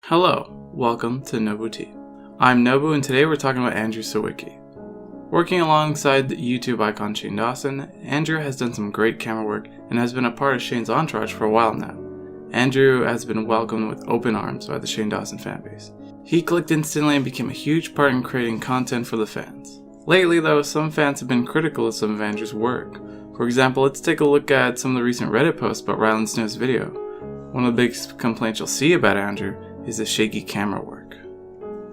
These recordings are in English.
Hello, welcome to Nobu Tea. I'm Nobu and today we're talking about Andrew Siwicki. Working alongside the YouTube icon Shane Dawson, Andrew has done some great camera work and has been a part of Shane's entourage for a while now. Andrew has been welcomed with open arms by the Shane Dawson fanbase. He clicked instantly and became a huge part in creating content for the fans. Lately though, some fans have been critical of some of Andrew's work. For example, let's take a look at some of the recent Reddit posts about Ryland's newest video. One of the big complaints you'll see about Andrew is the shaky camera work.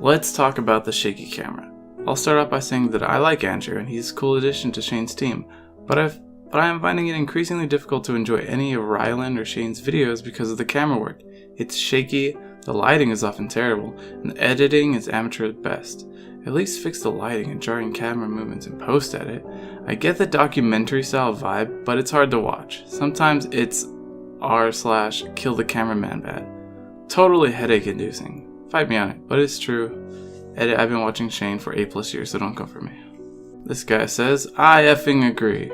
Let's talk about the shaky camera. I'll start off by saying that I like Andrew and he's a cool addition to Shane's team, but I am finding it increasingly difficult to enjoy any of Ryland or Shane's videos because of the camera work. It's shaky, the lighting is often terrible, and the editing is amateur at best. At least fix the lighting and jarring camera movements in post-edit. I get the documentary style vibe, but it's hard to watch. Sometimes it's r/kill the cameraman bad. Totally headache inducing. Fight me on it, but it's true. Edit, I've been watching Shane for 8+ years, so don't come for me. This guy says, I effing agree.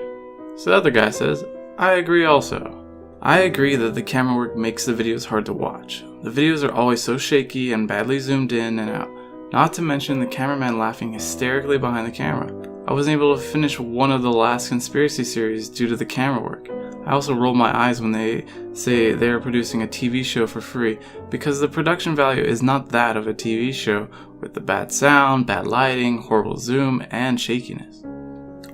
So the other guy says, I agree also. I agree that the camera work makes the videos hard to watch. The videos are always so shaky and badly zoomed in and out. Not to mention the cameraman laughing hysterically behind the camera. I wasn't able to finish one of the last conspiracy series due to the camera work. I also roll my eyes when they say they are producing a TV show for free because the production value is not that of a TV show with the bad sound, bad lighting, horrible zoom, and shakiness.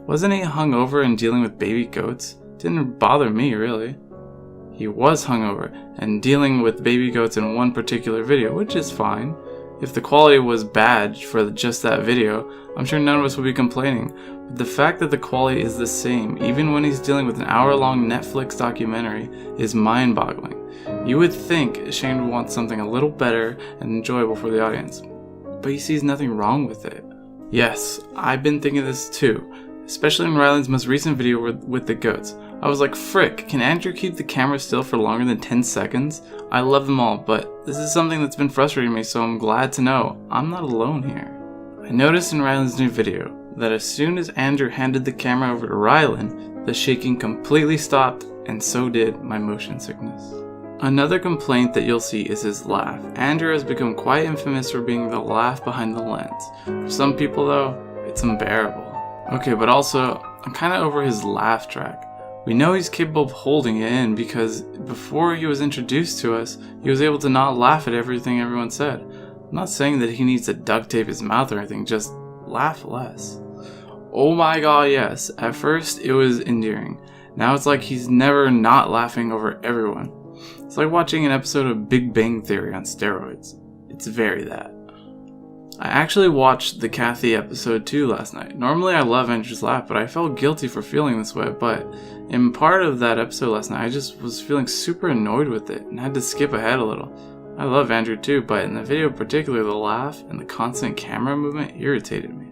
Wasn't he hungover and dealing with baby goats? Didn't bother me really. He was hungover and dealing with baby goats in one particular video, which is fine. If the quality was bad for just that video, I'm sure none of us would be complaining. But the fact that the quality is the same, even when he's dealing with an hour-long Netflix documentary, is mind-boggling. You would think Shane would want something a little better and enjoyable for the audience, but he sees nothing wrong with it. Yes, I've been thinking this too, especially in Ryland's most recent video with the goats. I was like, frick, can Andrew keep the camera still for longer than 10 seconds? I love them all, but this is something that's been frustrating me, so I'm glad to know I'm not alone here. I noticed in Ryland's new video that as soon as Andrew handed the camera over to Ryland, the shaking completely stopped, and so did my motion sickness. Another complaint that you'll see is his laugh. Andrew has become quite infamous for being the laugh behind the lens. For some people though, it's unbearable. Okay, but also, I'm kinda over his laugh track. We know he's capable of holding it in because before he was introduced to us, he was able to not laugh at everything everyone said. I'm not saying that he needs to duct tape his mouth or anything, just laugh less. Oh my god, yes. At first, it was endearing. Now it's like he's never not laughing over everyone. It's like watching an episode of Big Bang Theory on steroids. It's very that. I actually watched the Kathy episode 2 last night. Normally I love Andrew's laugh, but I felt guilty for feeling this way, but in part of that episode last night, I just was feeling super annoyed with it and had to skip ahead a little. I love Andrew too, but in the video in particular, the laugh and the constant camera movement irritated me.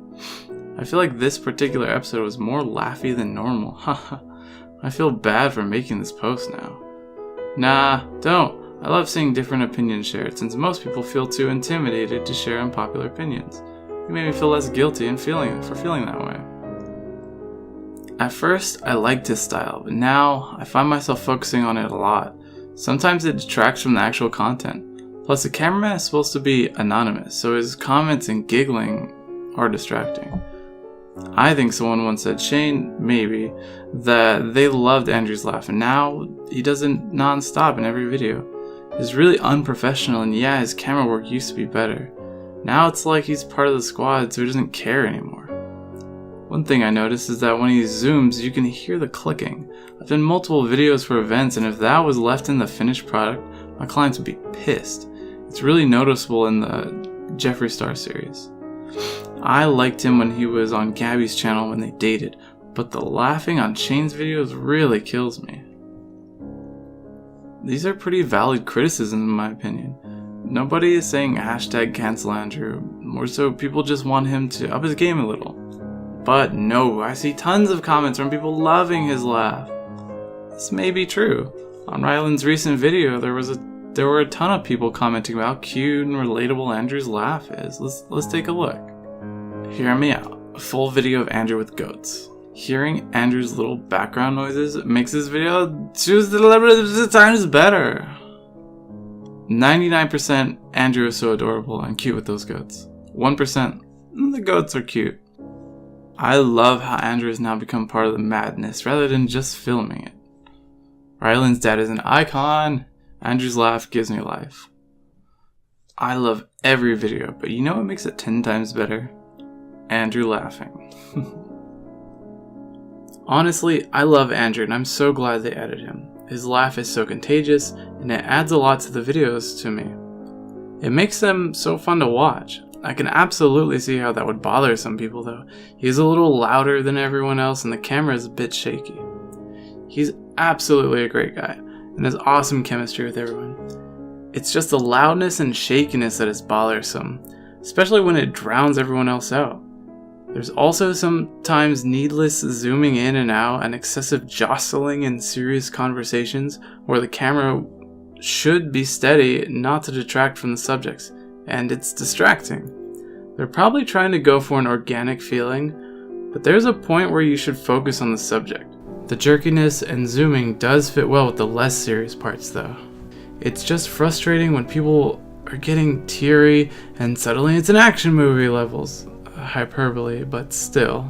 I feel like this particular episode was more laughy than normal. Haha. I feel bad for making this post now. Nah, don't. I love seeing different opinions shared, since most people feel too intimidated to share unpopular opinions. You made me feel less guilty for feeling that way. At first, I liked his style, but now I find myself focusing on it a lot. Sometimes it detracts from the actual content. Plus, the cameraman is supposed to be anonymous, so his comments and giggling are distracting. I think someone once said, Shane, maybe, that they loved Andrew's laugh, and now he does it non-stop in every video. It's really unprofessional, and yeah, his camera work used to be better. Now it's like he's part of the squad, so he doesn't care anymore. One thing I noticed is that when he zooms, you can hear the clicking. I've done multiple videos for events, and if that was left in the finished product, my clients would be pissed. It's really noticeable in the Jeffree Star series. I liked him when he was on Gabby's channel when they dated, but the laughing on Shane's videos really kills me. These are pretty valid criticisms in my opinion. Nobody is saying hashtag cancel Andrew, more so people just want him to up his game a little. But no, I see tons of comments from people loving his laugh. This may be true. On Ryland's recent video, there were a ton of people commenting about how cute and relatable Andrew's laugh is. Let's take a look. Hear me out. A full video of Andrew with goats. Hearing Andrew's little background noises makes this video 2 times better. 99% Andrew is so adorable and cute with those goats. 1%, the goats are cute. I love how Andrew has now become part of the madness rather than just filming it. Ryland's dad is an icon. Andrew's laugh gives me life. I love every video, but you know what makes it 10 times better? Andrew laughing. Honestly, I love Andrew and I'm so glad they added him. His laugh is so contagious and it adds a lot to the videos to me. It makes them so fun to watch. I can absolutely see how that would bother some people though. He's a little louder than everyone else and the camera is a bit shaky. He's absolutely a great guy and has awesome chemistry with everyone. It's just the loudness and shakiness that is bothersome, especially when it drowns everyone else out. There's also sometimes needless zooming in and out and excessive jostling in serious conversations where the camera should be steady not to detract from the subjects, and it's distracting. They're probably trying to go for an organic feeling, but there's a point where you should focus on the subject. The jerkiness and zooming does fit well with the less serious parts though. It's just frustrating when people are getting teary and suddenly it's an action movie levels. Hyperbole, but still.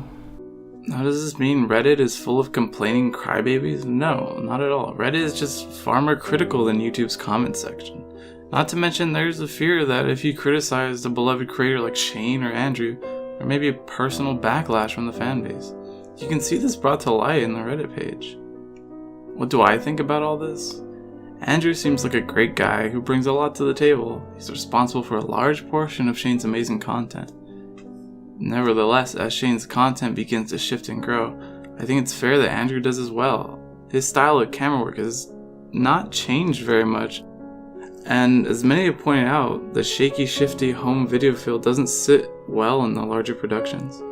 Now does this mean Reddit is full of complaining crybabies? No, not at all. Reddit is just far more critical than YouTube's comment section. Not to mention there's a fear that if you criticize a beloved creator like Shane or Andrew, there may be a personal backlash from the fanbase. You can see this brought to light in the Reddit page. What do I think about all this? Andrew seems like a great guy who brings a lot to the table. He's responsible for a large portion of Shane's amazing content. Nevertheless, as Shane's content begins to shift and grow, I think it's fair that Andrew does as well. His style of camera work has not changed very much, and as many have pointed out, the shaky, shifty home video feel doesn't sit well in the larger productions.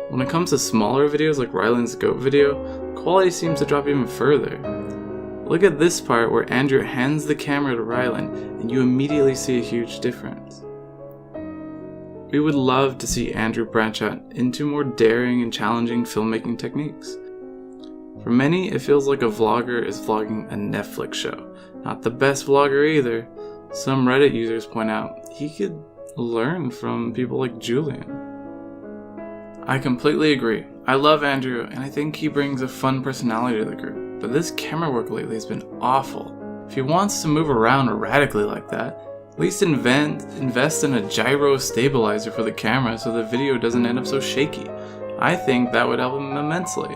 When it comes to smaller videos like Ryland's goat video, quality seems to drop even further. Look at this part where Andrew hands the camera to Ryland and you immediately see a huge difference. We would love to see Andrew branch out into more daring and challenging filmmaking techniques. For many, it feels like a vlogger is vlogging a Netflix show. Not the best vlogger either. Some Reddit users point out he could learn from people like Julian. I completely agree. I love Andrew and I think he brings a fun personality to the group, but this camera work lately has been awful. If he wants to move around radically like that, at least invest in a gyro stabilizer for the camera so the video doesn't end up so shaky. I think that would help him immensely.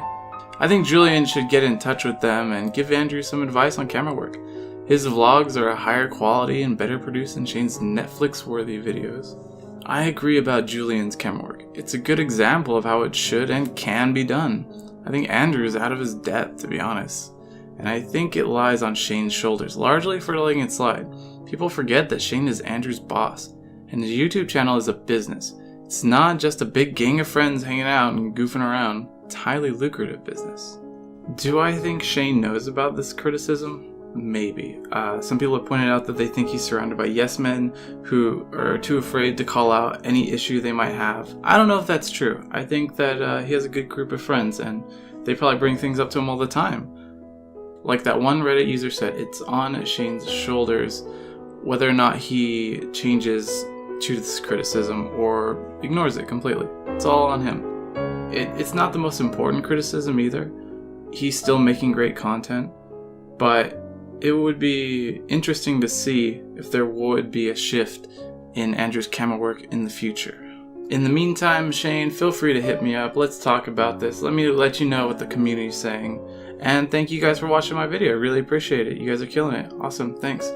I think Julian should get in touch with them and give Andrew some advice on camera work. His vlogs are a higher quality and better produced than Shane's Netflix-worthy videos. I agree about Julian's camera work. It's a good example of how it should and can be done. I think Andrew is out of his depth, to be honest. And I think it lies on Shane's shoulders, largely for letting it slide. People forget that Shane is Andrew's boss, and his YouTube channel is a business. It's not just a big gang of friends hanging out and goofing around. It's a highly lucrative business. Do I think Shane knows about this criticism? Maybe. Some people have pointed out that they think he's surrounded by yes men who are too afraid to call out any issue they might have. I don't know if that's true. I think that he has a good group of friends and they probably bring things up to him all the time. Like that one Reddit user said, it's on Shane's shoulders whether or not he changes to this criticism or ignores it completely. It's all on him. It's not the most important criticism either. He's still making great content, but it would be interesting to see if there would be a shift in Andrew's camera work in the future. In the meantime, Shane, feel free to hit me up. Let's talk about this. Let me let you know what the community's saying. And thank you guys for watching my video. I really appreciate it. You guys are killing it. Awesome. Thanks.